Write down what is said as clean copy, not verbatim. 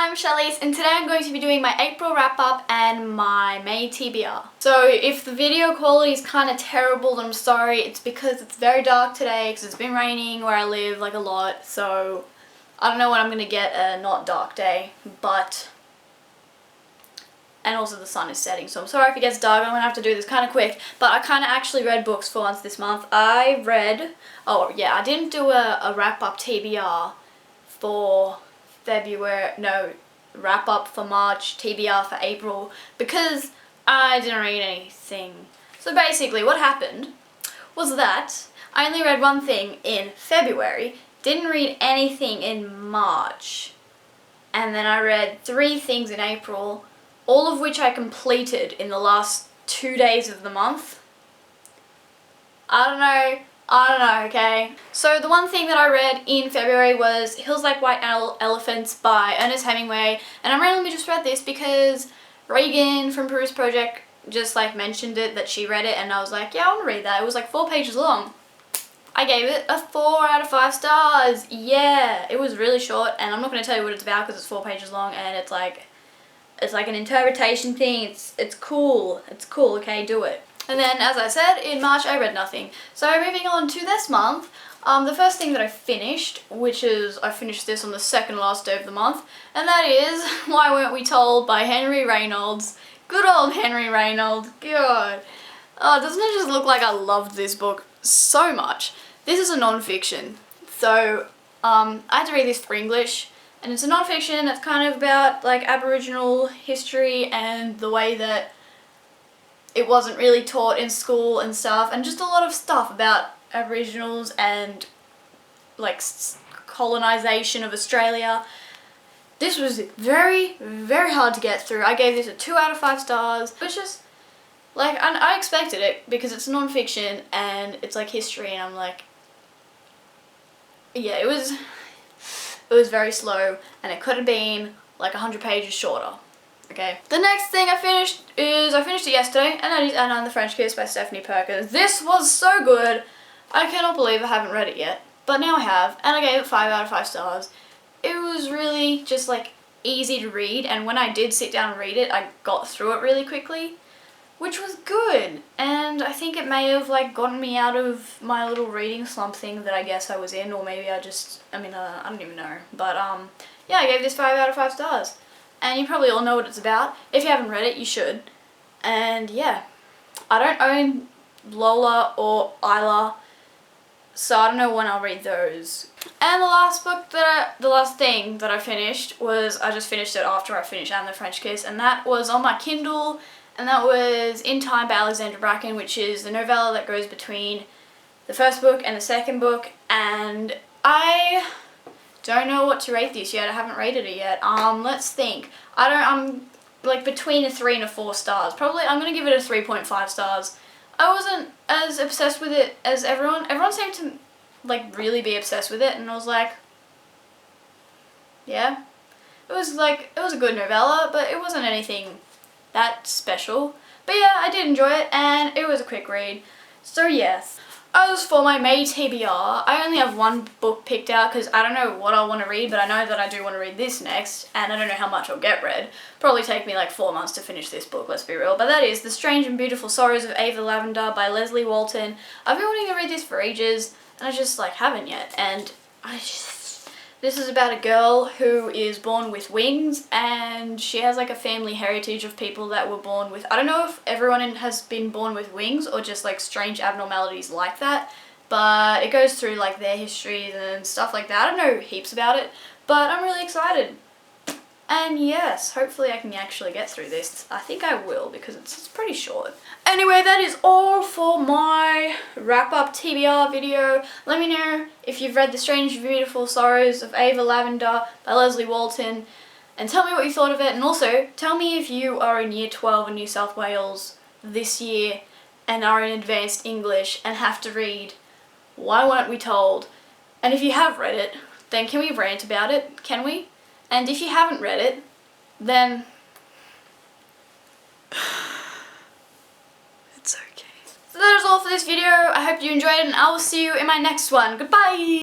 I'm Charly and today I'm going to be doing my April wrap up and my May TBR. So if the video quality is kind of terrible, then I'm sorry. It's because it's very dark today because it's been raining where I live like a lot, so I don't know when I'm going to get a not dark day, and also the sun is setting, so I'm sorry if it gets dark. I'm going to have to do this kind of quick, but I kind of actually read books for once this month. I didn't do a wrap up TBR for wrap up for March, TBR for April, because I didn't read anything. So basically what happened was that I only read one thing in February, didn't read anything in March, and then I read 3 things in April, all of which I completed in the last 2 days of the month. I don't know, okay? So the one thing that I read in February was Hills Like White Elephants by Ernest Hemingway, and I randomly just read this because Reagan from Peruse Project just like mentioned it, that she read it, and I was like, yeah, I want to read that. It was like 4 pages long. I gave it a 4 out of 5 stars. Yeah, it was really short, and I'm not going to tell you what it's about because it's 4 pages long, and it's like an interpretation thing. It's cool. It's cool, okay? Do it. And then, as I said, in March I read nothing. So moving on to this month, the first thing that I finished, which is, I finished this on the second last day of the month, and that is Why Weren't We Told by Henry Reynolds. Good old Henry Reynolds. God. Oh, doesn't it just look like I loved this book so much? This is a non-fiction. So, I had to read this for English, and it's a non-fiction that's kind of about like Aboriginal history and the way that it wasn't really taught in school and stuff, and just a lot of stuff about Aboriginals and like colonisation of Australia. This was very, very hard to get through. I gave this a 2 out of 5 stars. It was just like, I expected it because it's non-fiction and it's like history, and I'm like, yeah, it was very slow, and it could have been like 100 pages shorter. Okay. The next thing I finished it yesterday, and that is Anna and the French Kiss by Stephanie Perkins. This was so good. I cannot believe I haven't read it yet, but now I have, and I gave it 5 out of 5 stars. It was really just like easy to read, and when I did sit down and read it, I got through it really quickly, which was good. And I think it may have like gotten me out of my little reading slump thing that I guess I was in, or maybe I don't even know. But yeah, I gave this 5 out of 5 stars. And you probably all know what it's about. If you haven't read it, you should. And yeah, I don't own Lola or Isla, so I don't know when I'll read those. And the last thing that I finished was, I just finished it after I finished Anne the French Kiss, and that was on my Kindle, and that was In Time by Alexandra Bracken, which is the novella that goes between the first book and the second book, and I don't know what to rate this yet. I haven't rated it yet. Let's think. I'm like between a 3 and a 4 stars. Probably I'm gonna give it a 3.5 stars. I wasn't as obsessed with it as everyone. Everyone seemed to like really be obsessed with it, and I was like, yeah. It was a good novella, but it wasn't anything that special. But yeah, I did enjoy it, and it was a quick read. So yes. As for my May TBR, I only have one book picked out because I don't know what I want to read, but I know that I do want to read this next, and I don't know how much I'll get read. Probably take me like 4 months to finish this book, let's be real. But that is The Strange and Beautiful Sorrows of Ava Lavender by Leslie Walton. I've been wanting to read this for ages, and I just like haven't yet. And this is about a girl who is born with wings, and she has like a family heritage of people that were born with, I don't know if everyone has been born with wings or just like strange abnormalities like that, but it goes through like their histories and stuff like that. I don't know heaps about it, but I'm really excited. And yes, hopefully I can actually get through this. I think I will because it's pretty short. Anyway, that is all for my wrap-up TBR video. Let me know if you've read The Strange and Beautiful Sorrows of Ava Lavender by Leslie Walton, and tell me what you thought of it. And also, tell me if you are in Year 12 in New South Wales this year and are in Advanced English and have to read Why Weren't We Told? And if you have read it, then can we rant about it? Can we? And if you haven't read it, then it's okay. So that is all for this video. I hope you enjoyed it, and I will see you in my next one. Goodbye!